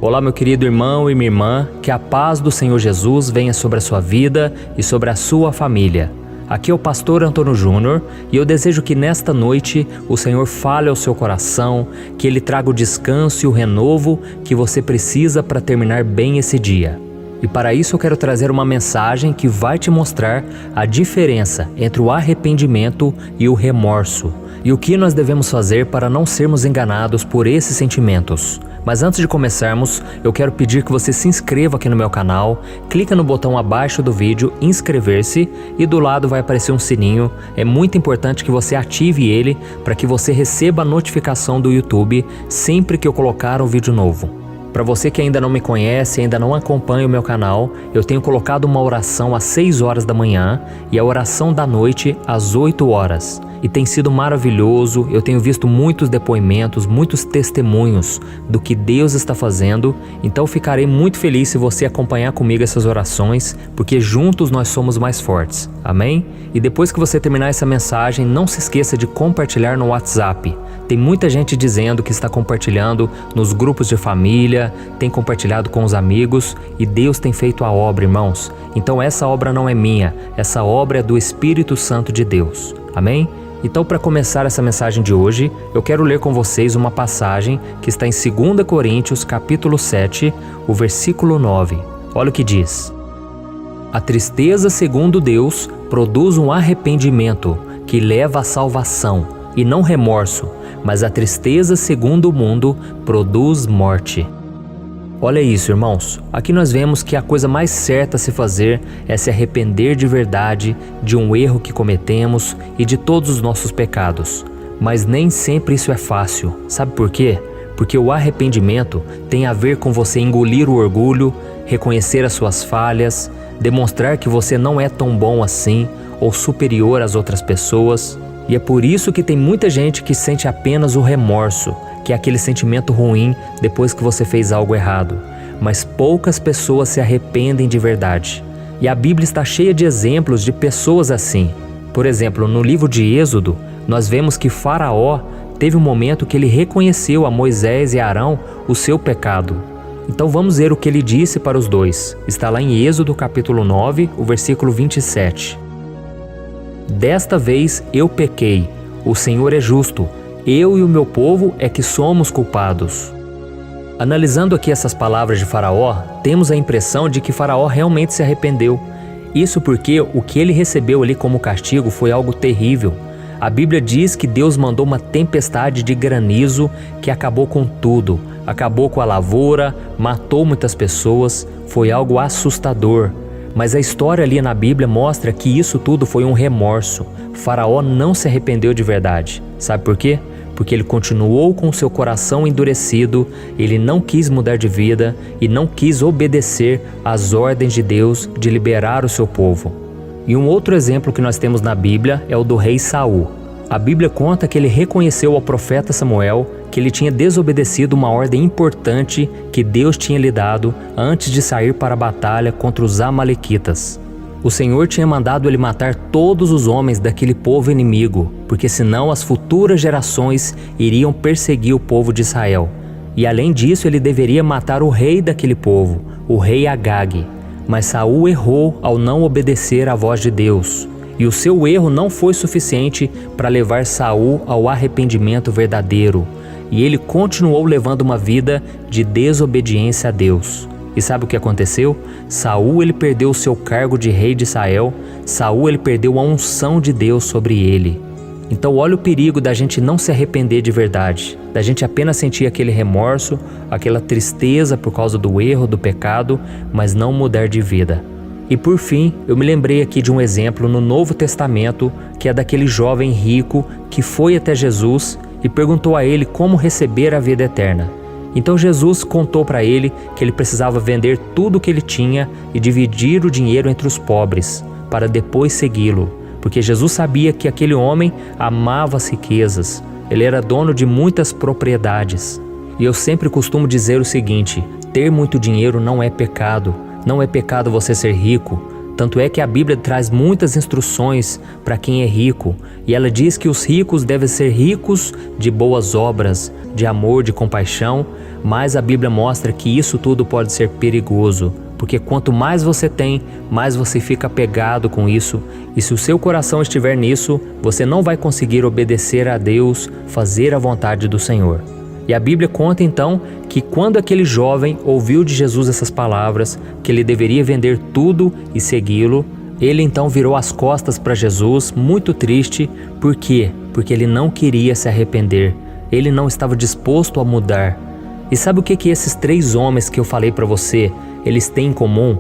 Olá, meu querido irmão e minha irmã, que a paz do Senhor Jesus venha sobre a sua vida e sobre a sua família. Aqui é o pastor Antônio Júnior e eu desejo que nesta noite o Senhor fale ao seu coração, que Ele traga o descanso e o renovo que você precisa para terminar bem esse dia. E para isso eu quero trazer uma mensagem que vai te mostrar a diferença entre o arrependimento e o remorso, e o que nós devemos fazer para não sermos enganados por esses sentimentos. Mas antes de começarmos, eu quero pedir que você se inscreva aqui no meu canal, clica no botão abaixo do vídeo, inscrever-se, e do lado vai aparecer um sininho. É muito importante que você ative ele para que você receba a notificação do YouTube sempre que eu colocar um vídeo novo. Para você que ainda não me conhece, ainda não acompanha o meu canal, eu tenho colocado uma oração às 6 horas da manhã e a oração da noite às 8 horas. E tem sido maravilhoso, eu tenho visto muitos depoimentos, muitos testemunhos do que Deus está fazendo. Então ficarei muito feliz se você acompanhar comigo essas orações, porque juntos nós somos mais fortes. Amém? E depois que você terminar essa mensagem, não se esqueça de compartilhar no WhatsApp. Tem muita gente dizendo que está compartilhando nos grupos de família, tem compartilhado com os amigos e Deus tem feito a obra, irmãos. Então essa obra não é minha, essa obra é do Espírito Santo de Deus. Amém? Então, para começar essa mensagem de hoje, eu quero ler com vocês uma passagem que está em 2 Coríntios, capítulo 7, o versículo 9. Olha o que diz: A tristeza segundo Deus produz um arrependimento que leva à salvação, e não remorso, mas a tristeza segundo o mundo produz morte. Olha isso, irmãos. Aqui nós vemos que a coisa mais certa a se fazer é se arrepender de verdade de um erro que cometemos e de todos os nossos pecados. Mas nem sempre isso é fácil. Sabe por quê? Porque o arrependimento tem a ver com você engolir o orgulho, reconhecer as suas falhas, demonstrar que você não é tão bom assim ou superior às outras pessoas. E é por isso que tem muita gente que sente apenas o remorso, que é aquele sentimento ruim depois que você fez algo errado. Mas poucas pessoas se arrependem de verdade. E a Bíblia está cheia de exemplos de pessoas assim. Por exemplo, no livro de Êxodo, nós vemos que Faraó teve um momento que ele reconheceu a Moisés e Arão o seu pecado. Então vamos ver o que ele disse para os dois. Está lá em Êxodo capítulo 9, o versículo 27. Desta vez eu pequei, o Senhor é justo, eu e o meu povo é que somos culpados. Analisando aqui essas palavras de Faraó, temos a impressão de que Faraó realmente se arrependeu. Isso porque o que ele recebeu ali como castigo foi algo terrível. A Bíblia diz que Deus mandou uma tempestade de granizo que acabou com tudo, acabou com a lavoura, matou muitas pessoas, foi algo assustador. Mas a história ali na Bíblia mostra que isso tudo foi um remorso. Faraó não se arrependeu de verdade. Sabe por quê? Porque ele continuou com seu coração endurecido, ele não quis mudar de vida e não quis obedecer às ordens de Deus de liberar o seu povo. E um outro exemplo que nós temos na Bíblia é o do rei Saul. A Bíblia conta que ele reconheceu ao profeta Samuel que ele tinha desobedecido uma ordem importante que Deus tinha lhe dado antes de sair para a batalha contra os amalequitas. O Senhor tinha mandado ele matar todos os homens daquele povo inimigo, porque senão as futuras gerações iriam perseguir o povo de Israel. E além disso, ele deveria matar o rei daquele povo, o rei Agag. Mas Saul errou ao não obedecer à voz de Deus. E o seu erro não foi suficiente para levar Saul ao arrependimento verdadeiro. E ele continuou levando uma vida de desobediência a Deus. E sabe o que aconteceu? Saul ele perdeu o seu cargo de rei de Israel. Saul ele perdeu a unção de Deus sobre ele. Então olha o perigo da gente não se arrepender de verdade, da gente apenas sentir aquele remorso, aquela tristeza por causa do erro, do pecado, mas não mudar de vida. E por fim, eu me lembrei aqui de um exemplo no Novo Testamento, que é daquele jovem rico que foi até Jesus e perguntou a ele como receber a vida eterna. Então Jesus contou para ele que ele precisava vender tudo o que ele tinha e dividir o dinheiro entre os pobres, para depois segui-lo, porque Jesus sabia que aquele homem amava as riquezas, ele era dono de muitas propriedades. E eu sempre costumo dizer o seguinte: ter muito dinheiro não é pecado. Não é pecado você ser rico, Tanto é que a Bíblia traz muitas instruções para quem é rico, e ela diz que os ricos devem ser ricos de boas obras, de amor, de compaixão, mas a Bíblia mostra que isso tudo pode ser perigoso, porque quanto mais você tem, mais você fica apegado com isso, e se o seu coração estiver nisso, você não vai conseguir obedecer a Deus, fazer a vontade do Senhor. E a Bíblia conta então que quando aquele jovem ouviu de Jesus essas palavras, que ele deveria vender tudo e segui-lo, ele então virou as costas para Jesus, muito triste. Por quê? Porque ele não queria se arrepender, ele não estava disposto a mudar. E sabe o que esses 3 homens que eu falei para você, eles têm em comum?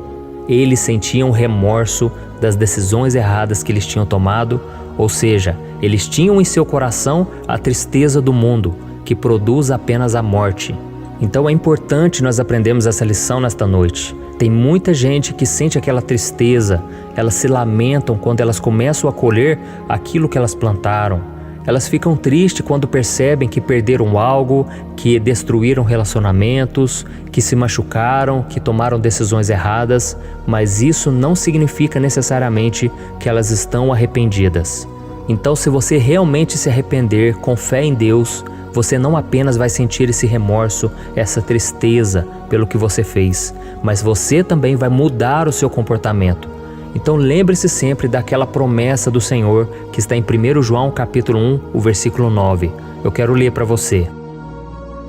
Eles sentiam remorso das decisões erradas que eles tinham tomado, ou seja, eles tinham em seu coração a tristeza do mundo, que produz apenas a morte. Então é importante nós aprendermos essa lição nesta noite. Tem muita gente que sente aquela tristeza, elas se lamentam quando elas começam a colher aquilo que elas plantaram. Elas ficam tristes quando percebem que perderam algo, que destruíram relacionamentos, que se machucaram, que tomaram decisões erradas, mas isso não significa necessariamente que elas estão arrependidas. Então, se você realmente se arrepender com fé em Deus, você não apenas vai sentir esse remorso, essa tristeza pelo que você fez, mas você também vai mudar o seu comportamento. Então lembre-se sempre daquela promessa do Senhor que está em 1 João capítulo 1, o versículo 9. Eu quero ler para você.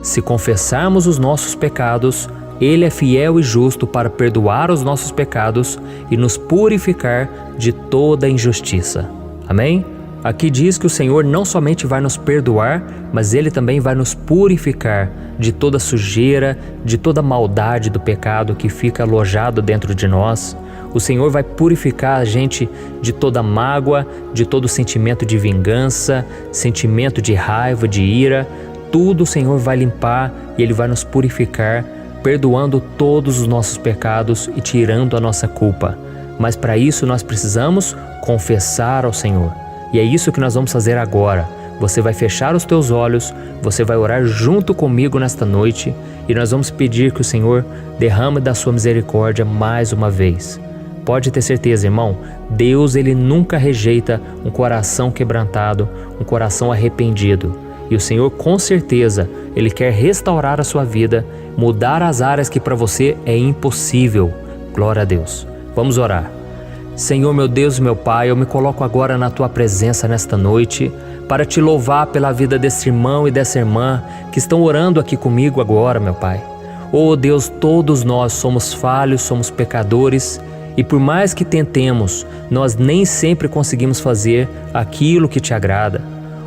Se confessarmos os nossos pecados, Ele é fiel e justo para perdoar os nossos pecados e nos purificar de toda injustiça. Amém? Aqui diz que o Senhor não somente vai nos perdoar, mas Ele também vai nos purificar de toda sujeira, de toda maldade do pecado que fica alojado dentro de nós. O Senhor vai purificar a gente de toda mágoa, de todo sentimento de vingança, sentimento de raiva, de ira. Tudo o Senhor vai limpar e Ele vai nos purificar, perdoando todos os nossos pecados e tirando a nossa culpa. Mas para isso nós precisamos confessar ao Senhor. E é isso que nós vamos fazer agora. Você vai fechar os teus olhos, você vai orar junto comigo nesta noite e nós vamos pedir que o Senhor derrame da sua misericórdia mais uma vez. Pode ter certeza, irmão, Deus ele nunca rejeita um coração quebrantado, um coração arrependido. E o Senhor com certeza, Ele quer restaurar a sua vida, mudar as áreas que para você é impossível. Glória a Deus. Vamos orar. Senhor, meu Deus e meu Pai, eu me coloco agora na Tua presença nesta noite para Te louvar pela vida desse irmão e dessa irmã que estão orando aqui comigo agora, meu Pai. Oh Deus, todos nós somos falhos, somos pecadores e por mais que tentemos, nós nem sempre conseguimos fazer aquilo que Te agrada.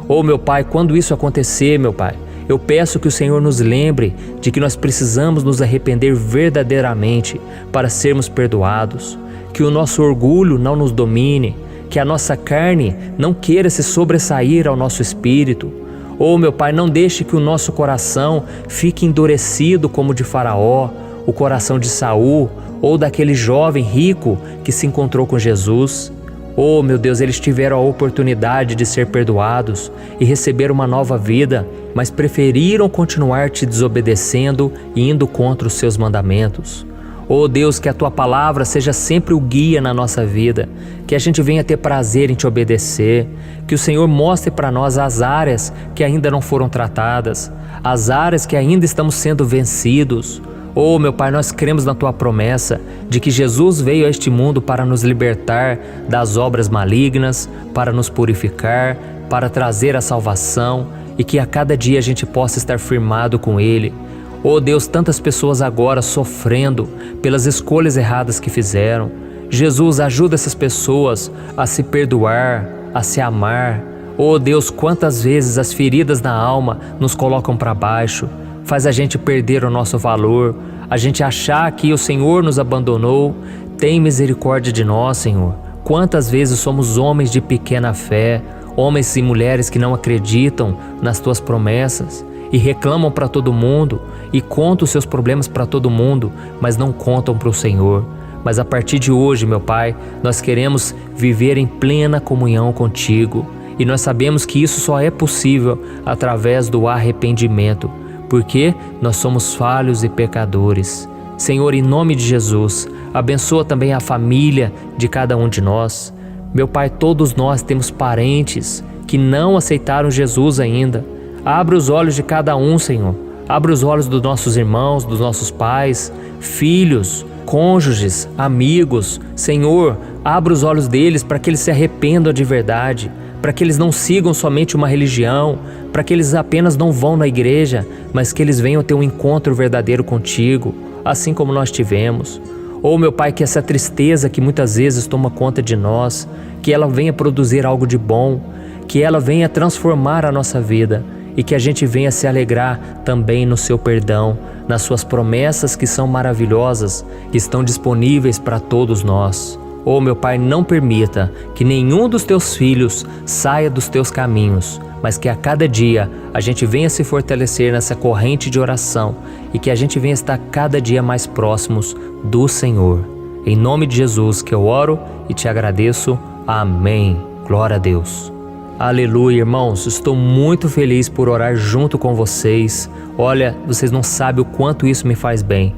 Oh meu Pai, quando isso acontecer, meu Pai, eu peço que o Senhor nos lembre de que nós precisamos nos arrepender verdadeiramente para sermos perdoados. Que o nosso orgulho não nos domine, que a nossa carne não queira se sobressair ao nosso espírito. Oh meu Pai, não deixe que o nosso coração fique endurecido como o de Faraó, o coração de Saul ou daquele jovem rico que se encontrou com Jesus. Oh meu Deus, eles tiveram a oportunidade de ser perdoados e receber uma nova vida, mas preferiram continuar te desobedecendo e indo contra os seus mandamentos. Oh Deus, que a Tua palavra seja sempre o guia na nossa vida, que a gente venha ter prazer em Te obedecer, que o Senhor mostre para nós as áreas que ainda não foram tratadas, as áreas que ainda estamos sendo vencidos. Oh meu Pai, nós cremos na Tua promessa de que Jesus veio a este mundo para nos libertar das obras malignas, para nos purificar, para trazer a salvação e que a cada dia a gente possa estar firmado com Ele. Oh Deus, tantas pessoas agora sofrendo pelas escolhas erradas que fizeram. Jesus, ajuda essas pessoas a se perdoar, a se amar. Oh Deus, quantas vezes as feridas na alma nos colocam para baixo, faz a gente perder o nosso valor, a gente achar que o Senhor nos abandonou. Tem misericórdia de nós, Senhor. Quantas vezes somos homens de pequena fé, homens e mulheres que não acreditam nas Tuas promessas e reclamam para todo mundo e contam os seus problemas para todo mundo, mas não contam para o Senhor. Mas a partir de hoje, meu Pai, nós queremos viver em plena comunhão contigo e nós sabemos que isso só é possível através do arrependimento, porque nós somos falhos e pecadores. Senhor, em nome de Jesus, abençoa também a família de cada um de nós. Meu Pai, todos nós temos parentes que não aceitaram Jesus ainda. Abre os olhos de cada um, Senhor. Abre os olhos dos nossos irmãos, dos nossos pais, filhos, cônjuges, amigos. Senhor, abre os olhos deles para que eles se arrependam de verdade, para que eles não sigam somente uma religião, para que eles apenas não vão na igreja, mas que eles venham ter um encontro verdadeiro contigo, assim como nós tivemos. Meu Pai, que essa tristeza que muitas vezes toma conta de nós, que ela venha produzir algo de bom, que ela venha transformar a nossa vida e que a gente venha se alegrar também no seu perdão, nas suas promessas que são maravilhosas, que estão disponíveis para todos nós. Meu Pai, não permita que nenhum dos teus filhos saia dos teus caminhos, mas que a cada dia a gente venha se fortalecer nessa corrente de oração e que a gente venha estar cada dia mais próximos do Senhor. Em nome de Jesus que eu oro e te agradeço. Amém. Glória a Deus. Aleluia, irmãos. Estou muito feliz por orar junto com vocês. Olha, vocês não sabem o quanto isso me faz bem.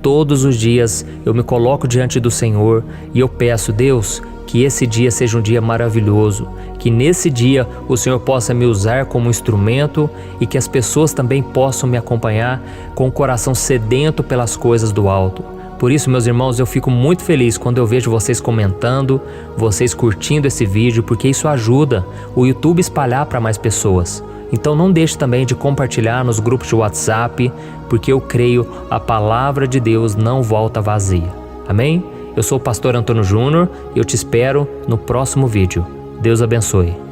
Todos os dias eu me coloco diante do Senhor e eu peço, Deus, que esse dia seja um dia maravilhoso, que nesse dia o Senhor possa me usar como instrumento e que as pessoas também possam me acompanhar com o coração sedento pelas coisas do alto. Por isso, meus irmãos, eu fico muito feliz quando eu vejo vocês comentando, vocês curtindo esse vídeo, porque isso ajuda o YouTube a espalhar para mais pessoas. Então não deixe também de compartilhar nos grupos de WhatsApp, porque eu creio a palavra de Deus não volta vazia. Amém? Eu sou o pastor Antônio Júnior e eu te espero no próximo vídeo. Deus abençoe.